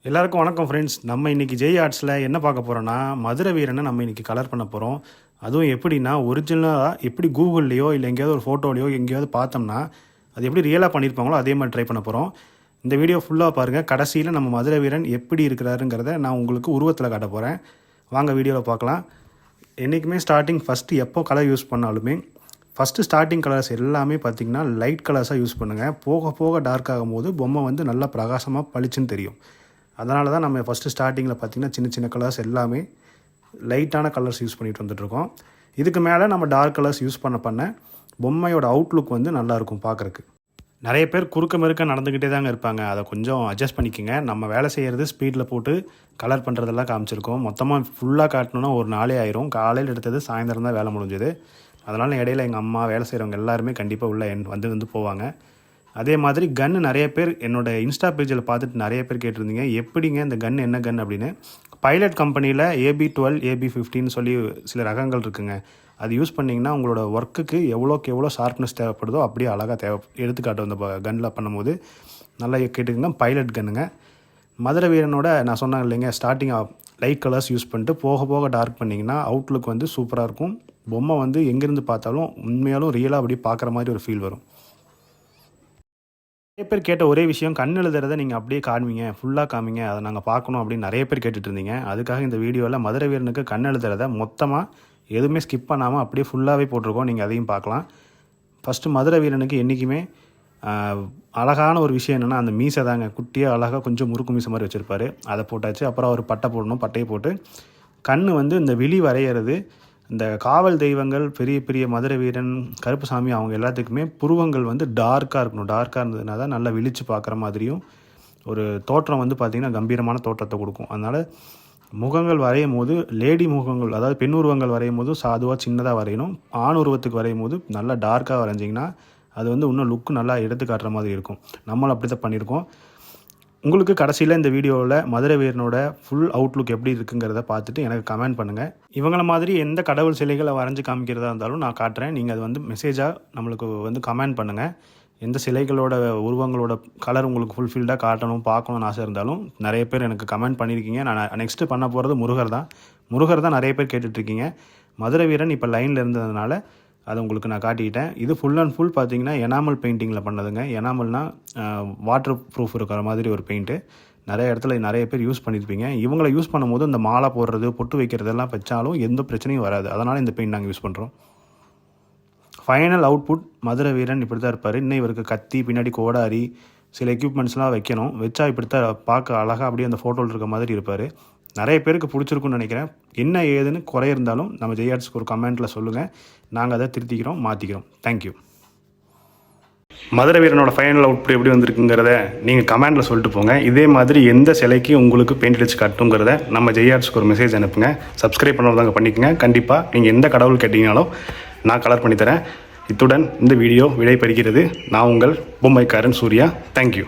எல்லாருக்கும் வணக்கம் ஃப்ரெண்ட்ஸ். நம்ம இன்றைக்கி ஜெய் ஆர்ட்ஸில் என்ன பார்க்க போகிறோன்னா, மதுரை வீரனை நம்ம இன்றைக்கி கலர் பண்ண போகிறோம். அதுவும் எப்படின்னா, ஒரிஜினலாக எப்படி கூகுள்லேயோ இல்லை எங்கேயாவது ஒரு ஃபோட்டோலையோ எங்கேயாவது பார்த்தோம்னா அது எப்படி ரியலாக பண்ணியிருப்பாங்களோ அதே மாதிரி ட்ரை பண்ண போகிறோம். இந்த வீடியோ ஃபுல்லாக பாருங்கள். கடைசியில் நம்ம மதுரை வீரன் எப்படி இருக்கிறாருங்கிறத நான் உங்களுக்கு உருவத்தில் காட்ட போகிறேன். வாங்க வீடியோவில் பார்க்கலாம். என்றைக்குமே ஃபஸ்ட்டு எப்போ கலர் யூஸ் பண்ணாலுமே ஸ்டார்டிங் கலர்ஸ் எல்லாமே பார்த்திங்கன்னா லைட் கலர்ஸாக யூஸ் பண்ணுங்கள். போக போக டார்க் ஆகும்போது பொம்மை வந்து நல்லா பிரகாசமாக பளிச்சுன்னு தெரியும். அதனால தான் நம்ம ஸ்டார்டிங்கில் பார்த்திங்கன்னா சின்ன சின்ன கலர்ஸ் எல்லாமே லைட்டான கலர்ஸ் யூஸ் பண்ணிட்டு வந்துட்டுருக்கோம். இதுக்கு மேலே நம்ம டார்க் கலர்ஸ் யூஸ் பண்ண பொம்மையோட அவுட்லுக் வந்து நல்லாயிருக்கும் பார்க்குறக்கு. நிறைய பேர் குறுக்க மறுக்க நடந்துக்கிட்டே தாங்க இருப்பாங்க. அதை கொஞ்சம் அட்ஜஸ்ட் பண்ணிக்கோங்க. நம்ம வேலை செய்கிறது ஸ்பீடில் போட்டு கலர் பண்ணுறதெல்லாம் காமிச்சிருக்கோம். மொத்தமாக ஃபுல்லாக காட்டணுன்னா ஒரு நாளே ஆயிரும். காலையில் எடுத்தது சாயந்தரம் தான் வேலை முடிஞ்சது. அதனால் இடையில எங்கள் அம்மா வேலை செய்கிறவங்க எல்லாருமே கண்டிப்பாக உள்ளே வந்து போவாங்க. அதே மாதிரி கன்று நிறைய பேர் என்னோடய இன்ஸ்டா பேஜில் பார்த்துட்டு நிறைய பேர் கேட்டிருந்தீங்க, எப்படிங்க இந்த கன் என்ன கன் அப்படின்னு. பைலட் கம்பெனியில் AB12 AB15 சொல்லி சில ரகங்கள் இருக்குங்க. அது யூஸ் பண்ணிங்கன்னா உங்களோட ஒர்க்குக்கு எவ்வளோக்கு எவ்வளோ ஷார்ப்னஸ் தேவைப்படுதோ அப்படியே அழகாக எடுத்துக்காட்டும். இந்த கன்னில் பண்ணும்போது நல்லா கேட்டுக்கங்க. பைலட் கன்னுங்க. மதுரை வீரனோட நான் சொன்னேன் இல்லைங்க, ஸ்டார்டிங் லைட் கலர்ஸ் யூஸ் பண்ணிட்டு போக போக டார்க் பண்ணிங்கன்னா அவுட்லுக் வந்து சூப்பராக இருக்கும். பொம்மை வந்து எங்கேருந்து பார்த்தாலும் உண்மையாலும் ரியலாக அப்படி பார்க்குற மாதிரி ஒரு ஃபீல் வரும். நிறைய பேர் கேட்ட ஒரே விஷயம், கண் எழுதுறதை நீங்கள் அப்படியே காமிங்க, ஃபுல்லாக காமிங்க, அதை நாங்கள் பார்க்கணும் அப்படின்னு நிறைய பேர் கேட்டுட்டு இருந்தீங்க. அதுக்காக இந்த வீடியோவில் மதுரை வீரனுக்கு கண் எழுதுறதை மொத்தமாக எதுவுமே ஸ்கிப் பண்ணாமல் அப்படியே ஃபுல்லாகவே போட்டிருக்கோம். நீங்கள் அதையும் பார்க்கலாம். ஃபஸ்ட்டு மதுரை வீரனுக்கு என்றைக்குமே அழகான ஒரு விஷயம் என்னென்னா அந்த மீசை தாங்க. குட்டியாக அழகாக கொஞ்சம் முறுக்கு மீசை மாதிரி வச்சுருப்பார். அதை போட்டாச்சு. அப்புறம் அவர் பட்டை போடணும். பட்டையை போட்டு கண் வந்து இந்த விழி வரைகிறது. இந்த காவல் தெய்வங்கள் பெரிய பெரிய மதுரை வீரன், கருப்புசாமி அவங்க எல்லாத்துக்குமே புருவங்கள் வந்து டார்க்காக இருக்கணும். டார்க்காக இருந்ததுனா தான் நல்லா விழித்து பார்க்குற மாதிரியும் ஒரு தோற்றம் வந்து பார்த்திங்கன்னா கம்பீரமான தோற்றத்தை கொடுக்கும். அதனால் முகங்கள் வரையும் போது லேடி முகங்கள், அதாவது பெண் உருவங்கள் வரையும் போது சாதுவாக சின்னதாக வரையணும். ஆண் உருவத்துக்கு வரையும் போது நல்லா டார்க்காக வரைஞ்சிங்கன்னா அது வந்து இன்னும் லுக்கு நல்லா எடுத்து காட்டுற மாதிரி இருக்கும். நம்மளும் அப்படி தான் பண்ணியிருக்கோம். உங்களுக்கு கடைசியில் இந்த வீடியோவில் மதுரை வீரனோட ஃபுல் அவுட்லுக் எப்படி இருக்குங்கிறத பார்த்துட்டு எனக்கு கமெண்ட் பண்ணுங்கள். இவங்கள மாதிரி எந்த கடவுள் சிலைகளை வரைஞ்சி காமிக்கிறதா இருந்தாலும் நான் காட்டுறேன். நீங்கள் அது வந்து மெசேஜாக நம்மளுக்கு வந்து கமெண்ட் பண்ணுங்கள். எந்த சிலைகளோட உருவங்களோட கலர் உங்களுக்கு ஃபுல்ஃபில்டாக காட்டணும், பார்க்கணும்னு ஆசை இருந்தாலும் நிறைய பேர் எனக்கு கமெண்ட் பண்ணியிருக்கீங்க. நான் நெக்ஸ்ட்டு பண்ண போகிறது முருகர் தான் நிறைய பேர் கேட்டுட்ருக்கீங்க. மதுரை வீரன் இப்போ லைனில் இருந்ததுனால அதை உங்களுக்கு நான் காட்டிக்கிட்டேன். இது ஃபுல் அண்ட் ஃபுல் பார்த்தீங்கன்னா எனாமல் பெயிண்டிங்கில் பண்ணதுங்க. எனாமல்னால் வாட்டர் ப்ரூஃப் இருக்கிற மாதிரி ஒரு பெயிண்ட்டு. நிறைய இடத்துல நிறைய பேர் யூஸ் பண்ணியிருப்பீங்க. இவங்களை யூஸ் பண்ணும்போது இந்த மாலை போடுறது, பொட்டு வைக்கிறதெல்லாம் வச்சாலும் எந்த பிரச்சனையும் வராது. அதனால் இந்த பெயிண்ட் நாங்கள் யூஸ் பண்ணுறோம். ஃபைனல் அவுட்புட் மதுரை வீரன் இப்படி தான் இருப்பார். இன்னும் இவருக்கு கத்தி, பின்னாடி கோடாரி, சில எக்யூப்மெண்ட்ஸ்லாம் வைக்கணும். வச்சா இப்படி தான் பார்க்க அழகாக அப்படியே அந்த ஃபோட்டோவில் இருக்க மாதிரி இருப்பார். நிறைய பேருக்கு பிடிச்சிருக்குன்னு நினைக்கிறேன். என்ன ஏதுன்னு குறை இருந்தாலும் நம்ம ஜெய் ஆர்ட்ஸ்க்கு ஒரு கமெண்ட்டில் சொல்லுங்கள். நாங்கள் அதை திருத்திக்கிறோம், மாற்றிக்கிறோம். தேங்க்யூ. மதுரை வீரனோட ஃபைனல் அவுட்புட் எப்படி வந்திருக்குங்கிறத நீங்கள் கமெண்ட்டில் சொல்லிட்டு போங்க. இதே மாதிரி எந்த சிலைக்கு உங்களுக்கு பெயிண்ட் அடிச்சு காட்டுங்கிறத நம்ம ஜெய் ஆர்ட்ஸ்க்கு ஒரு மெசேஜ் அனுப்புங்க. சப்ஸ்கிரைப் பண்ணுறதாங்க பண்ணிக்கோங்க. கண்டிப்பாக நீங்கள் எந்த கடவுள் கேட்டீங்கனாலும் நான் கலர் பண்ணித்தரேன். இத்துடன் இந்த வீடியோ விடைபெறுகிறது. நான் உங்கள் பொம்மைக்காரன் சூர்யா. தேங்க்யூ.